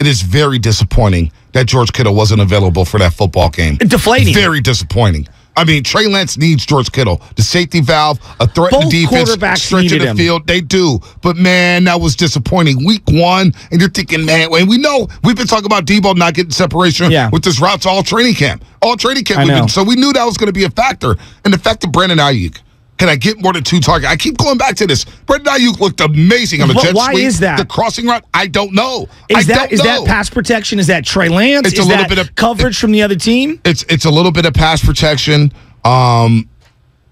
it is very disappointing that George Kittle wasn't available for that football game. Deflating. Very disappointing. I mean, Trey Lance needs George Kittle. The safety valve, a threat to defense, stretch of the field. They do. But, man, that was disappointing. Week 1, and you're thinking, man, and we know we've been talking about Debo not getting separation with this routes all training camp. All training camp. So we knew that was going to be a factor. And the fact that Brandon Ayuk, can I get more than 2 targets? I keep going back to this. Brandon Ayuk looked amazing on the jet sweep. Why is that? The crossing route, I don't know. Is that pass protection? Is that Trey Lance? Is that coverage from the other team? It's a little bit of pass protection.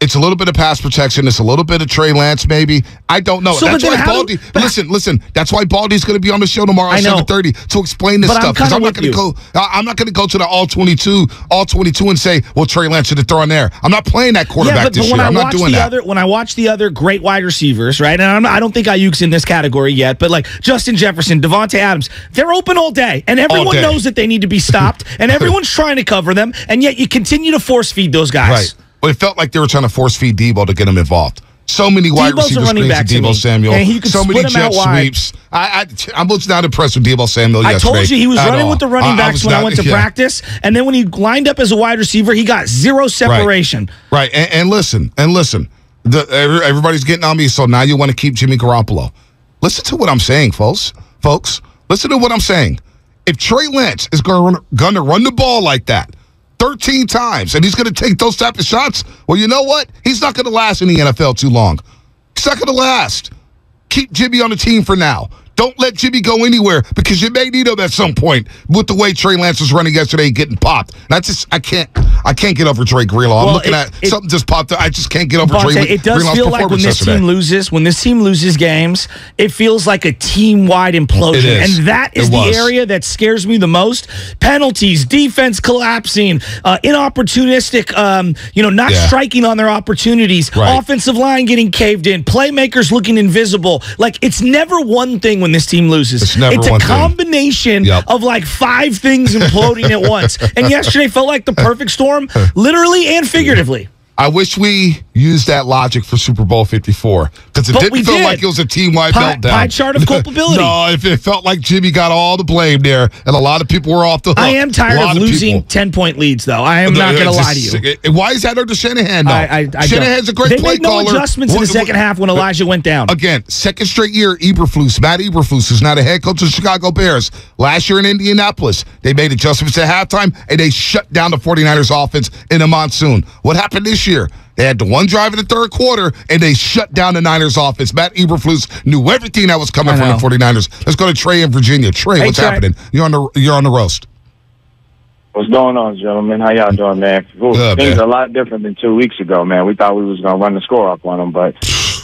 It's a little bit of pass protection. It's a little bit of Trey Lance, maybe. I don't know. So, that's why Baldy. Listen. That's why Baldy's going to be on the show tomorrow at 7:30 to explain this stuff. Because I'm not going to go. I'm not going to go to the all 22 and say, "Well, Trey Lance should have thrown there." I'm not playing that quarterback this year. I'm not doing that. When I watch the other great wide receivers, right, and I don't think Ayuk's in this category yet, but like Justin Jefferson, Devontae Adams, they're open all day, and everyone knows that they need to be stopped, and everyone's trying to cover them, and yet you continue to force feed those guys. Right. But it felt like they were trying to force feed Debo to get him involved. So many wide receiver screens to Debo Samuel. So many jet sweeps. I was not impressed with Debo Samuel yesterday. I told you he was running with the running backs when I went to practice. And then when he lined up as a wide receiver, he got 0 separation. Right. And listen. Everybody's getting on me, so now you want to keep Jimmy Garoppolo. Listen to what I'm saying, folks. Listen to what I'm saying. If Trey Lance is going to run the ball like that 13 times, and he's going to take those type of shots, well, you know what? He's not going to last in the NFL too long. He's not going to last. Keep Jimmy on the team for now. Don't let Jimmy go anywhere because you may need him at some point with the way Trey Lance was running yesterday getting popped. That's I can't get over Drake Greenlaw. I'm looking at something just popped up. I just can't get over Drake Greenlaw's performance. It does feel like when this team loses games, it feels like a team-wide implosion. And that is the area that scares me the most. Penalties, defense collapsing, inopportunistic, not striking on their opportunities, offensive line getting caved in, playmakers looking invisible. Like, it's never one thing when this team loses. It's a combination of like 5 things imploding at once. And yesterday felt like the perfect storm, literally and figuratively. I wish we used that logic for Super Bowl 54 because it didn't feel like it was a team-wide meltdown. Pie chart of culpability. No, it felt like Jimmy got all the blame there, and a lot of people were off the hook. I am tired of losing 10-point leads, though. I am not going to lie to you. Why is that under Shanahan, though? Shanahan's a great play caller. They made no adjustments in the second half when Elijah went down. Again, second straight year, Matt Eberflus is now the head coach of the Chicago Bears. Last year in Indianapolis, they made adjustments at halftime, and they shut down the 49ers offense in the monsoon. What happened this year? They had the one drive in the third quarter, and they shut down the Niners offense. Matt Eberflus knew everything that was coming from the 49ers. Let's go to Trey in Virginia. Trey, what's happening? You're on the roast. What's going on, gentlemen? How y'all doing, man? Things are a lot different than 2 weeks ago, man. We thought we was going to run the score up on them, but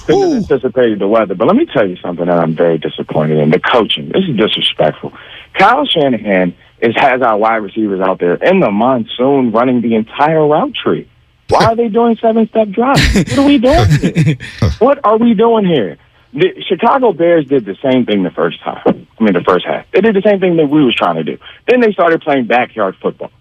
couldn't have anticipated the weather. But let me tell you something that I'm very disappointed in. The coaching. This is disrespectful. Kyle Shanahan has our wide receivers out there in the monsoon running the entire route tree. Why are they doing 7-step drops? What are we doing here? What are we doing here? The Chicago Bears did the same thing the first half. They did the same thing that we was trying to do. Then they started playing backyard football.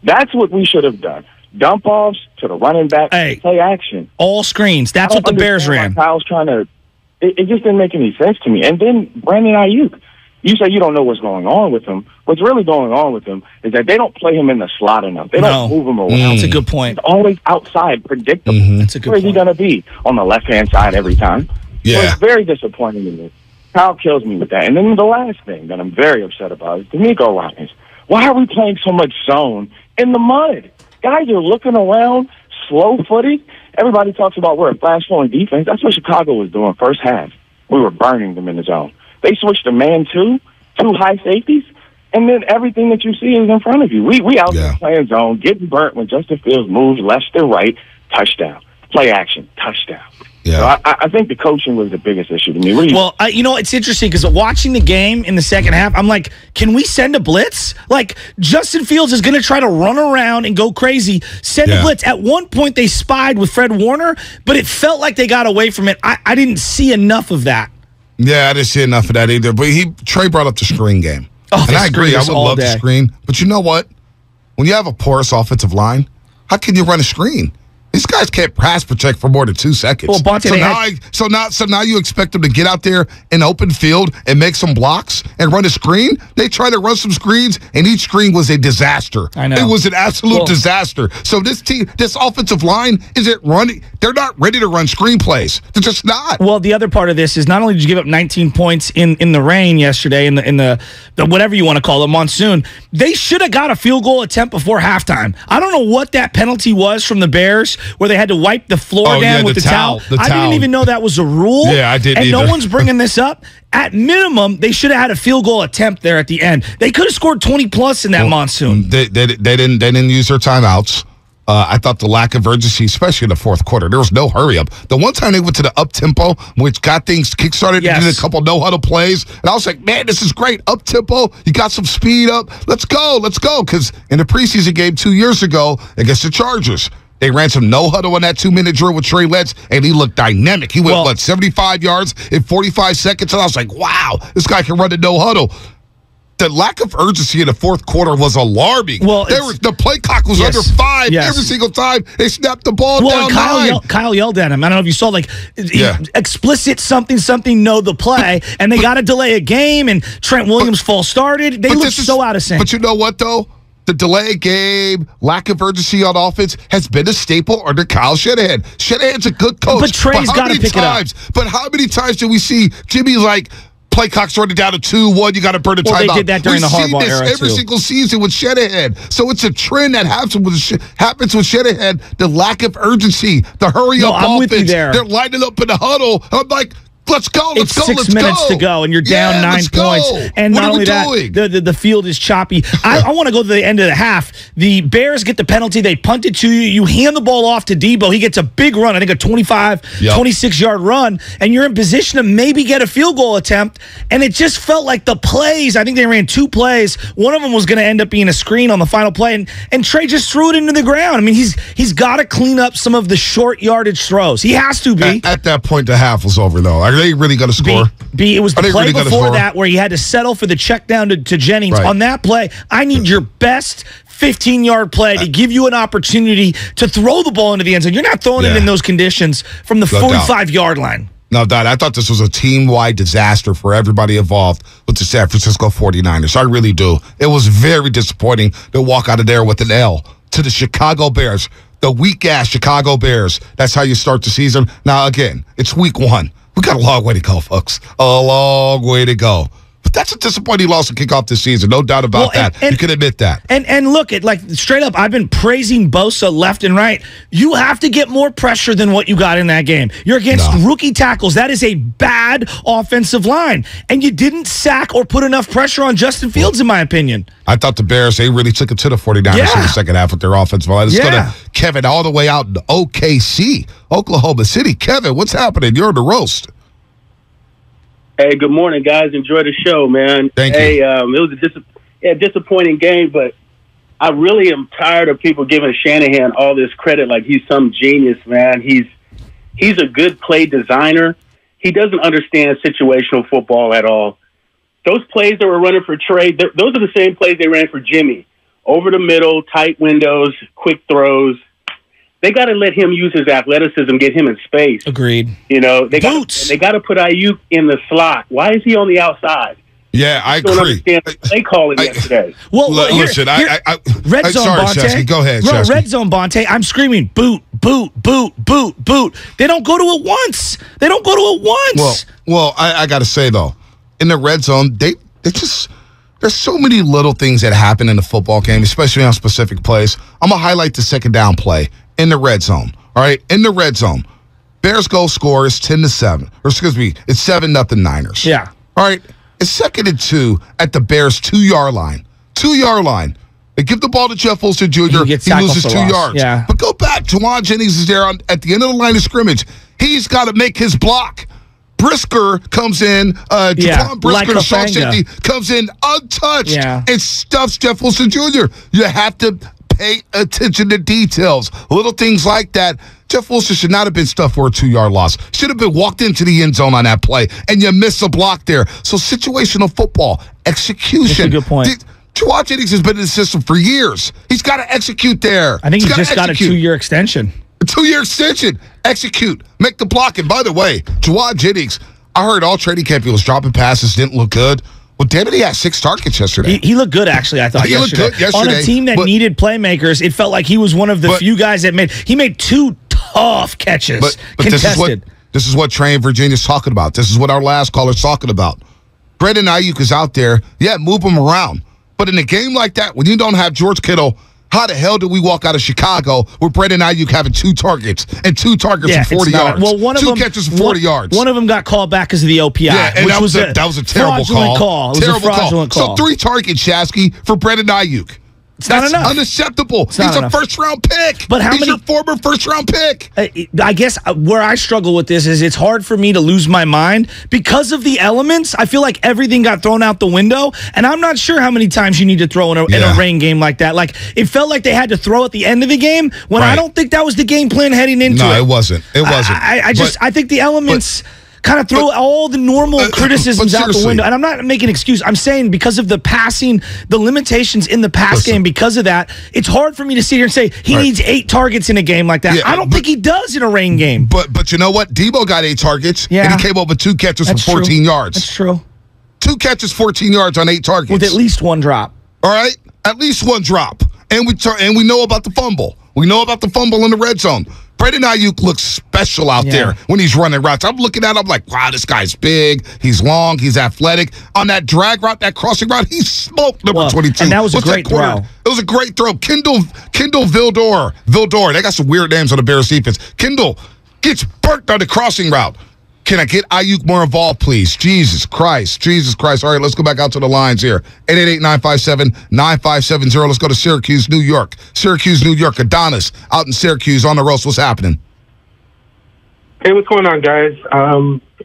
That's what we should have done. Dump offs to the running back, play action. All screens. That's what the Bears ran. Kyle's trying to. It just didn't make any sense to me. And then Brandon Ayuk. You say you don't know what's going on with him. What's really going on with him is that they don't play him in the slot enough. They don't move him around. That's a good point. He's always outside, predictable. That's a good point. Where is he going to be? On the left-hand side every time. So it's very disappointing to me. Kyle kills me with that. And then the last thing that I'm very upset about is D'Amico Ryans. Why are we playing so much zone in the mud? Guys are looking around, slow-footed. Everybody talks about we're a flash-flowing defense. That's what Chicago was doing first half. We were burning them in the zone. They switched to man two high safeties, and then everything that you see is in front of you. We out there playing zone, getting burnt when Justin Fields moves left to right, touchdown. Play action, touchdown. Yeah. So I think the coaching was the biggest issue to me. Well, it's interesting because watching the game in the second half, I'm like, can we send a blitz? Like, Justin Fields is going to try to run around and go crazy. Send a blitz. At one point, they spied with Fred Warner, but it felt like they got away from it. I didn't see enough of that. Yeah, I didn't see enough of that either. But Trey brought up the screen game. And I agree. I would love the screen. But you know what? When you have a porous offensive line, how can you run a screen? These guys can't pass protect for more than 2 seconds. Well, Bonte, so now you expect them to get out there in open field and make some blocks and run a screen? They tried to run some screens, and each screen was a disaster. I know. It was an absolute disaster. So this offensive line isn't running. They're not ready to run screenplays. They're just not. Well, the other part of this is not only did you give up 19 points in the rain yesterday, in the whatever you want to call it, monsoon, they should have got a field goal attempt before halftime. I don't know what that penalty was from the Bears, where they had to wipe the floor down with the towel. I didn't even know that was a rule. Yeah, I didn't and either. No one's bringing this up. At minimum, they should have had a field goal attempt there at the end. They could have scored 20+ in that monsoon. They didn't use their timeouts. I thought the lack of urgency, especially in the fourth quarter, there was no hurry up. The one time they went to the up tempo, which got things kickstarted, yes. did a couple no huddle plays, and I was like, man, this is great. Up tempo, you got some speed up. Let's go. Because in the preseason game 2 years ago against the Chargers, they ran some no-huddle on that 2-minute drill with Trey Lance, and he looked dynamic. He went, 75 yards in 45 seconds? And I was like, wow, this guy can run the no-huddle. The lack of urgency in the fourth quarter was alarming. Well, the play clock was under 5 every single time they snapped the ball down 9. Kyle yelled at him. I don't know if you saw, explicit something, know the play, and they got to delay a game, and Trent Williams false started. They looked so out of sync. But you know what, though? The delay game, lack of urgency on offense has been a staple under Kyle Shanahan. Shanahan's a good coach. But Trey's got to pick it up. But how many times do we see Jimmy play clock's running down to 2-1, you got to burn a timeout? They did that during the Harbaugh era, every single season with Shanahan. So it's a trend that happens with Shanahan, the lack of urgency, the hurry-up offense. With you there. They're lining up in the huddle. I'm like, let's go. It's 6 minutes to go, and you're down 9 points. And what not only that, the field is choppy. I want to go to the end of the half. The Bears get the penalty. They punt it to you. You hand the ball off to Debo. He gets a big run, I think a 26-yard run, and you're in position to maybe get a field goal attempt. And it just felt like the plays, I think they ran 2 plays. One of them was going to end up being a screen on the final play, and Trey just threw it into the ground. I mean, he's got to clean up some of the short yardage throws. He has to be. At that point, the half was over, though. Are they really going to score? It was the play before that where he had to settle for the check down to Jennings. Right. On that play, I need your best 15-yard play to give you an opportunity to throw the ball into the end zone. You're not throwing it in those conditions from the 45-yard line. No doubt. I thought this was a team-wide disaster for everybody involved with the San Francisco 49ers. I really do. It was very disappointing to walk out of there with an L to the Chicago Bears, the weak-ass Chicago Bears. That's how you start the season. Now, again, it's week 1. We got a long way to go, folks. A long way to go. But that's a disappointing loss to kick off this season. No doubt about that. You can admit that. And look, straight up, I've been praising Bosa left and right. You have to get more pressure than what you got in that game. You're against rookie tackles. That is a bad offensive line. And you didn't sack or put enough pressure on Justin Fields, in my opinion. I thought the Bears, they really took it to the 49ers in the second half with their offensive line. Let's go to Kevin all the way out in OKC, Oklahoma City. Kevin, what's happening? You're on the roast. Hey, good morning, guys. Enjoy the show, man. Thank you. It was a disappointing game, but I really am tired of people giving Shanahan all this credit like he's some genius, man. He's a good play designer. He doesn't understand situational football at all. Those plays that were running for Trey, those are the same plays they ran for Jimmy. Over the middle, tight windows, quick throws. They got to let him use his athleticism, get him in space. Agreed. They got to put Ayuk in the slot. Why is he on the outside? Yeah, I agree. Don't understand what they call it yesterday. Listen, red zone, Bonte. Chesky, go ahead, Chesky. Red zone, Bonte. I'm screaming, boot, boot, boot, boot, boot. They don't go to it once. Well, I got to say, though, in the red zone, there's so many little things that happen in the football game, especially on specific plays. I'm going to highlight the second down play in the red zone. All right, in the red zone, Bears goal score is 10-7. Or excuse me, it's 7-0 Niners. Yeah. All right, it's 2nd and 2 at the Bears 2-yard line. 2-yard line. They give the ball to Jeff Wilson Jr. He loses 2 yards. Yeah. But go back. Juwan Jennings is there at the end of the line of scrimmage. He's got to make his block. Brisker comes in, Jaquan Brisker, the strong safety, comes in untouched and stuffs Jeff Wilson Jr. You have to pay attention to details. Little things like that. Jeff Wilson should not have been stuffed for a 2-yard loss. Should have been walked into the end zone on that play, and you miss a block there. So situational football, execution. That's a good point. Juwan Jennings has been in the system for years. He's got to execute there. I think he just got a 2-year extension. 2-year extension. Execute. Make the block. And by the way, Jawad Jennings, I heard all training camp he was dropping passes, didn't look good. Well, damn it, he had 6 targets yesterday. He looked good, actually, I thought, yesterday. Looked good yesterday. On a team that needed playmakers, it felt like he was one of the few guys that made 2 tough catches. But contested. This is what Trey in Virginia's talking about. This is what our last caller's talking about. Brandon Ayuk is out there. Yeah, move him around. But in a game like that, when you don't have George Kittle, how the hell do we walk out of Chicago with Brandon Ayuk having 2 targets and 2 targets and 40 yards? Well, one of 2 catches and 40 yards. One of them got called back because of the OPI. Yeah, and that was a terrible call. It was a fraudulent call. So 3 targets, Shasky, for Brandon Ayuk. That's not enough. Unacceptable. He's a first-round pick. But He's your former first-round pick. I guess where I struggle with this is it's hard for me to lose my mind because of the elements. I feel like everything got thrown out the window, and I'm not sure how many times you need to throw in a rain game like that. Like, it felt like they had to throw at the end of the game when I don't think that was the game plan heading into it. No, it wasn't. It wasn't. I think the elements kind of throw all the normal criticisms out the window. And I'm not making an excuse. I'm saying because of the passing, the limitations in the pass game, because of that, it's hard for me to sit here and say he needs 8 targets in a game like that. Yeah, I don't think he does in a rain game. But you know what? Debo got 8 targets, and he came up with 2 catches for 14 yards. That's true. 2 catches, 14 yards on 8 targets. With at least 1 drop. All right? At least 1 drop. And we know about the fumble. We know about the fumble in the red zone. Brandon Ayuk looks special out there when he's running routes. I'm looking at him like, wow, this guy's big. He's long. He's athletic. On that drag route, that crossing route, he smoked number 22. And that was a great throw. It was a great throw. Kendall Vildor. They got some weird names on the Bears defense. Kendall gets burnt on the crossing route. Can I get Ayuk more involved, please? Jesus Christ. All right, let's go back out to the lines here. 888-957-9570. Let's go to Syracuse, New York. Adonis out in Syracuse on the roast. What's happening? Hey, what's going on, guys?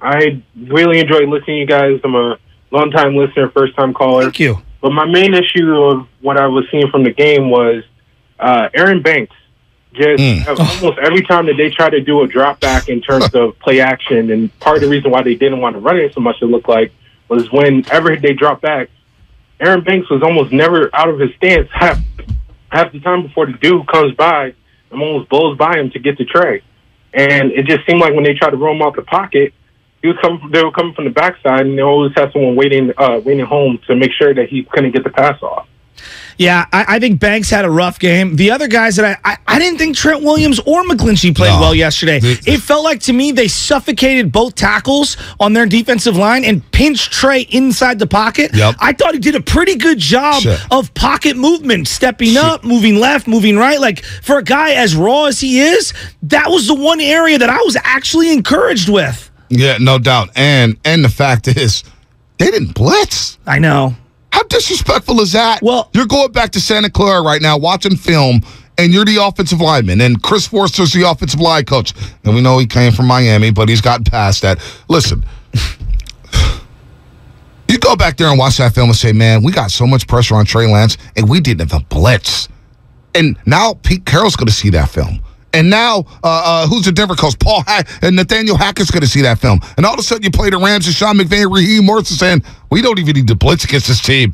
I really enjoy listening to you guys. I'm a long-time listener, first-time caller. Thank you. But my main issue of what I was seeing from the game was Aaron Banks. Almost every time that they try to do a drop back in terms of play action, and part of the reason why they didn't want to run it so much, it looked like, was whenever they drop back, Aaron Banks was almost never out of his stance half the time before the dude comes by and almost blows by him to get the tray. And it just seemed like when they tried to roll him out the pocket, they were coming from the backside, and they always had someone waiting home to make sure that he couldn't get the pass off. Yeah, I think Banks had a rough game. The other guys that I didn't think Trent Williams or McGlinchey played well yesterday. It felt like to me they suffocated both tackles on their defensive line and pinched Trey inside the pocket. Yep. I thought he did a pretty good job of pocket movement, stepping up, moving left, moving right. Like, for a guy as raw as he is, that was the one area that I was actually encouraged with. Yeah, no doubt. And the fact is, they didn't blitz. I know. How disrespectful is that? Well, you're going back to Santa Clara right now watching film, and you're the offensive lineman, and Chris Forster's the offensive line coach. And we know he came from Miami, but he's gotten past that. Listen, you go back there and watch that film and say, man, we got so much pressure on Trey Lance, and we didn't even blitz. And now Pete Carroll's going to see that film. And now, who's the Denver coach? And Nathaniel Hackett's going to see that film. And all of a sudden, you play the Rams and Sean McVay, Raheem Morrison saying, we don't even need to blitz against this team.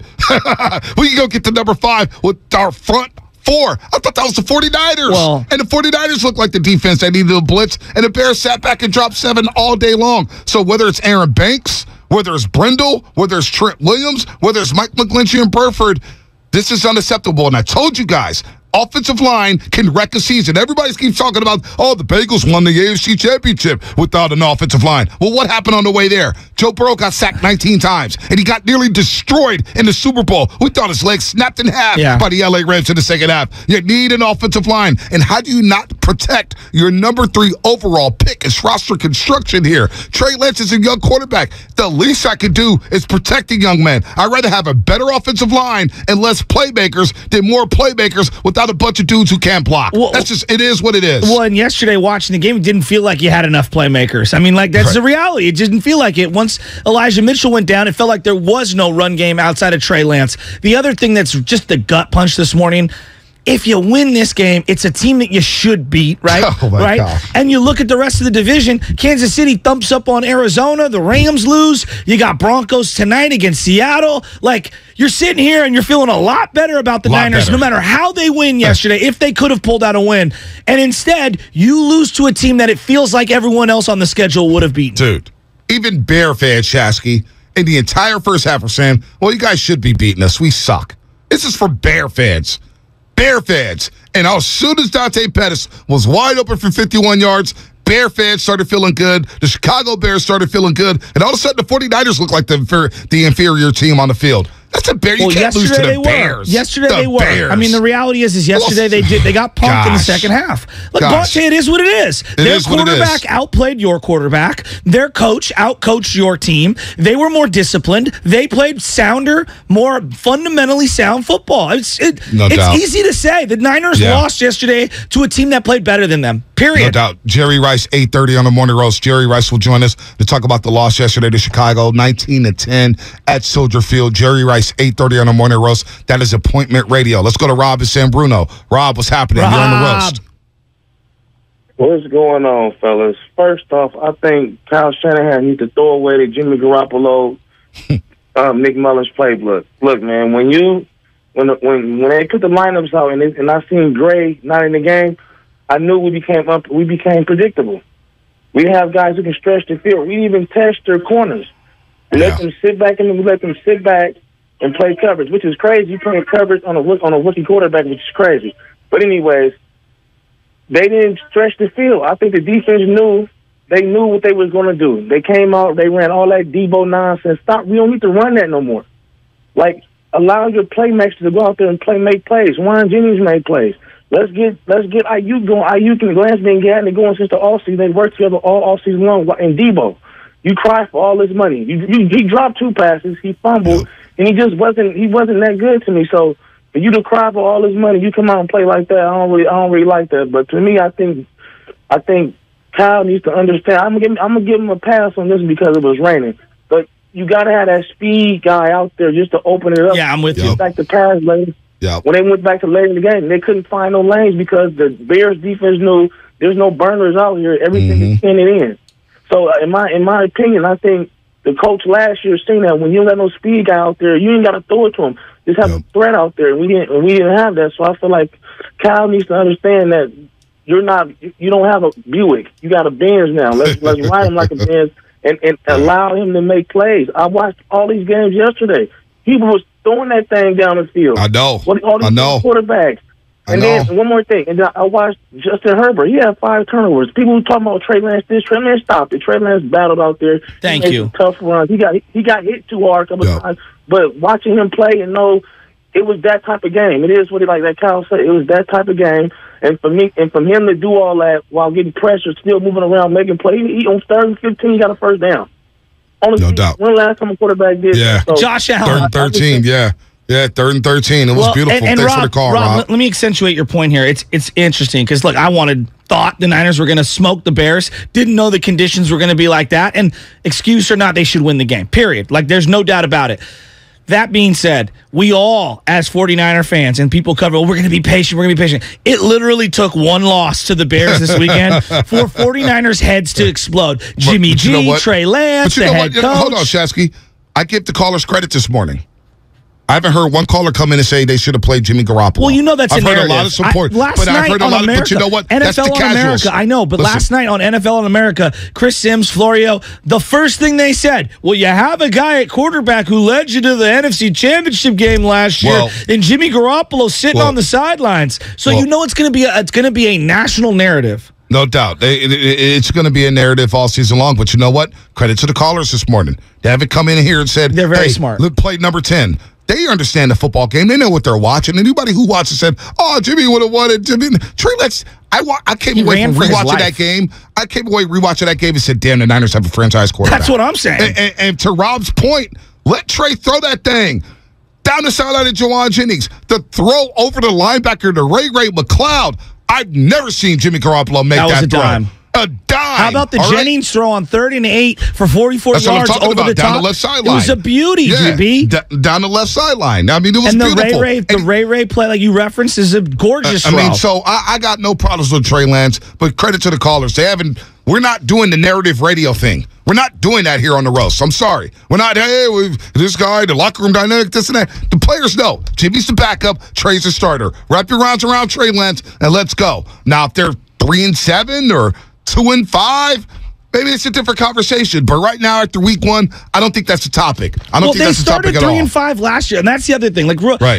We can go get to number 5 with our front 4. I thought that was the 49ers. Well, and the 49ers looked like the defense that needed a blitz. And the Bears sat back and dropped 7 all day long. So whether it's Aaron Banks, whether it's Brindle, whether it's Trent Williams, whether it's Mike McGlinchey and Burford, this is unacceptable. And I told you guys, offensive line can wreck a season. Everybody keeps talking about, the Bengals won the AFC Championship without an offensive line. Well, what happened on the way there? Joe Burrow got sacked 19 times, and he got nearly destroyed in the Super Bowl. We thought his legs snapped in half by the LA Rams in the second half. You need an offensive line. And how do you not protect your number 3 overall pick? It's roster construction here. Trey Lance is a young quarterback. The least I could do is protect the young man. I'd rather have a better offensive line and less playmakers than more playmakers without a bunch of dudes who can't block. Well, that's just, it is what it is. Well, and yesterday watching the game, it didn't feel like you had enough playmakers. I mean, like, that's the reality. It didn't feel like it. Once Elijah Mitchell went down, it felt like there was no run game outside of Trey Lance. The other thing that's just the gut punch this morning, if you win this game, it's a team that you should beat, right? Oh, my right? gosh. And you look at the rest of the division, Kansas City thumps up on Arizona, the Rams lose, you got Broncos tonight against Seattle. Like, you're sitting here and you're feeling a lot better about the Niners, no matter how they win yesterday, if they could have pulled out a win. And instead, you lose to a team that it feels like everyone else on the schedule would have beaten. Dude, even Bear fans, Shasky, in the entire first half are saying, well, you guys should be beating us. We suck. This is for Bear fans. Bear fans. And as soon as Dante Pettis was wide open for 51 yards, Bear fans started feeling good. The Chicago Bears started feeling good. And all of a sudden, the 49ers looked like the inferior team on the field. That's a Bear. You can't lose to the Bears. Yesterday they were. I mean, the reality is yesterday they got punked in the second half. Look, Bonte, it is what it is. Their quarterback outplayed your quarterback. Their coach outcoached your team. They were more disciplined. They played sounder, more fundamentally sound football. It's easy to say. The Niners lost yesterday to a team that played better than them. Period. No doubt. Jerry Rice, 8:30 on the Morning Roast. Jerry Rice will join us to talk about the loss yesterday to Chicago, 19-10 at Soldier Field. Jerry Rice, 8:30 on the Morning Roast. That is Appointment Radio. Let's go to Rob in San Bruno. Rob, what's happening? You're on the roast. What's going on, fellas? First off, I think Kyle Shanahan needs to throw away the Jimmy Garoppolo, Nick Mullins playbook. Look, man, when they put the lineups out and I seen Gray not in the game, I knew we became predictable. We have guys who can stretch the field. We even test their corners. We let them sit back and play coverage, which is crazy. You playing coverage on a rookie quarterback, which is crazy. But anyways, they didn't stretch the field. I think the defense knew what they was going to do. They came out, they ran all that Debo nonsense. Stop. We don't need to run that no more. Like, allow your playmakers to go out there and make plays. Warren Jennings made plays. Let's get Ayuk going. Ayuk and Lance been getting it going since the offseason. They worked together all offseason long. And Debo, you cry for all this money. He dropped 2 passes. He fumbled, and he wasn't that good to me. So for you to cry for all this money, you come out and play like that. I don't really like that. But to me, I think Kyle needs to understand. I'm gonna give him a pass on this because it was raining. But you gotta have that speed guy out there just to open it up. Yeah, I'm with you. Like the pass lanes. Yep. When they went back to later in the game, they couldn't find no lanes because the Bears defense knew there's no burners out here. Everything is pinning in. So in my opinion, I think the coach last year seen that when you don't got no speed guy out there, you ain't got to throw it to him. Just have a threat out there. We didn't have that. So I feel like Kyle needs to understand that you don't have a Buick. You got a Benz now. Let's ride him like a Benz and allow him to make plays. I watched all these games yesterday. People was throwing that thing down the field. I know. All these quarterbacks. And then one more thing. And I watched Justin Herbert. He had 5 turnovers. People were talking about Trey Lance. Trey Lance stopped it. Trey Lance battled out there. Thank you. Tough runs. He got hit too hard a couple times. But watching him play and know it was that type of game. It is what like that Kyle said. It was that type of game. And for him to do all that while getting pressure, still moving around, making plays. He on 3rd and 15, he got a first down. No doubt. One last time a quarterback did. Yeah. So, Josh Allen. 3rd and 13, yeah. Yeah, 3rd and 13. It was beautiful. And Thanks Rob, for the call, Rob. Let me accentuate your point here. It's interesting because, look, I thought the Niners were going to smoke the Bears. Didn't know the conditions were going to be like that. And excuse or not, they should win the game, period. Like, there's no doubt about it. That being said, we all, as 49er fans, and people cover, we're going to be patient. It literally took one loss to the Bears this weekend for 49ers heads to explode. Jimmy G, Trey Lance, the head coach. Hold on, Shasky. I give the callers credit this morning. I haven't heard one caller come in and say they should have played Jimmy Garoppolo. Well, you know that's I've a narrative. heard a lot of support. I've heard a lot but you know what? NFL That's the on casuals. America. I know, but last night on NFL on America, Chris Sims, Florio, the first thing they said, well, you have a guy at quarterback who led you to the NFC Championship game last year, and Jimmy Garoppolo sitting on the sidelines. So you know it's going to be a national narrative. No doubt. It's going to be a narrative all season long. But you know what? Credit to the callers this morning. They haven't come in here and said, they're very smart. Play number 10. They understand the football game. They know what they're watching. Anybody who watches said, "Oh, Jimmy would have won it." Trey Lance. I came away from rewatching that game. I came away rewatching that game and said, "Damn, the Niners have a franchise quarterback." That's what I'm saying. And to Rob's point, let Trey throw that thing down the sideline of Juwan Jennings. The throw over the linebacker to Ray McLeod. I've never seen Jimmy Garoppolo make that throw. Dime. A dime. How about the Jennings throw on 3rd and 8 for 44 yards over the top? Down the left sideline. It was a beauty, GB. Down the left sideline. I mean, it was beautiful. The Ray play, like you referenced, is a gorgeous throw. I mean, so I got no problems with Trey Lance, but credit to the callers. We're not doing the narrative radio thing. We're not doing that here on the roast. I'm sorry. We're not, this guy, the locker room dynamic, this and that. The players know. Jimmy's the backup. Trey's the starter. Wrap your rounds around Trey Lance, and let's go. Now, if they're 3-7 or 2-5, maybe it's a different conversation. But right now, after week 1, I don't think that's a topic. I don't think that's a topic at all. They started 3-5 last year, and that's the other thing.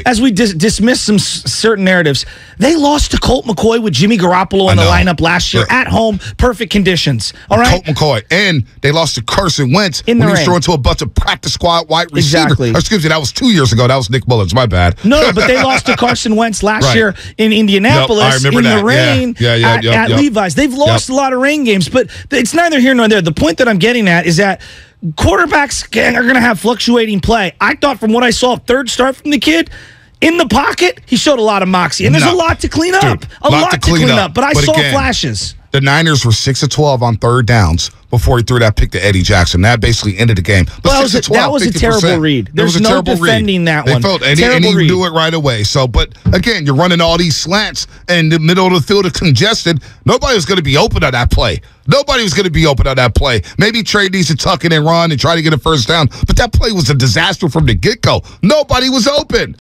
As we dismiss some certain narratives, they lost to Colt McCoy with Jimmy Garoppolo in the lineup last year at home, perfect conditions. All right, Colt McCoy, and they lost to Carson Wentz when he was throwing to a bunch of practice squad wide receivers. Exactly. Excuse me, that was 2 years ago. That was Nick Mullins. My bad. No, but they lost to Carson Wentz last year in Indianapolis in the rain at Levi's. They've lost a lot of rain games, but it's neither here nor there. The point that I'm getting at is that quarterbacks are going to have fluctuating play. I thought from what I saw, 3rd start from the kid, in the pocket, he showed a lot of moxie. And there's a lot to clean up. Dude, a lot to clean up. But I saw flashes. The Niners were 6 of 12 on 3rd downs before he threw that pick to Eddie Jackson. That basically ended the game. But that was a terrible read. There's no defending that one. And he do it right away. So, but again, you're running all these slants, and the middle of the field is congested. Nobody was going to be open on that play. Nobody was going to be open on that play. Maybe Trey needs to tuck it and run and try to get a first down, but that play was a disaster from the get-go. Nobody was open.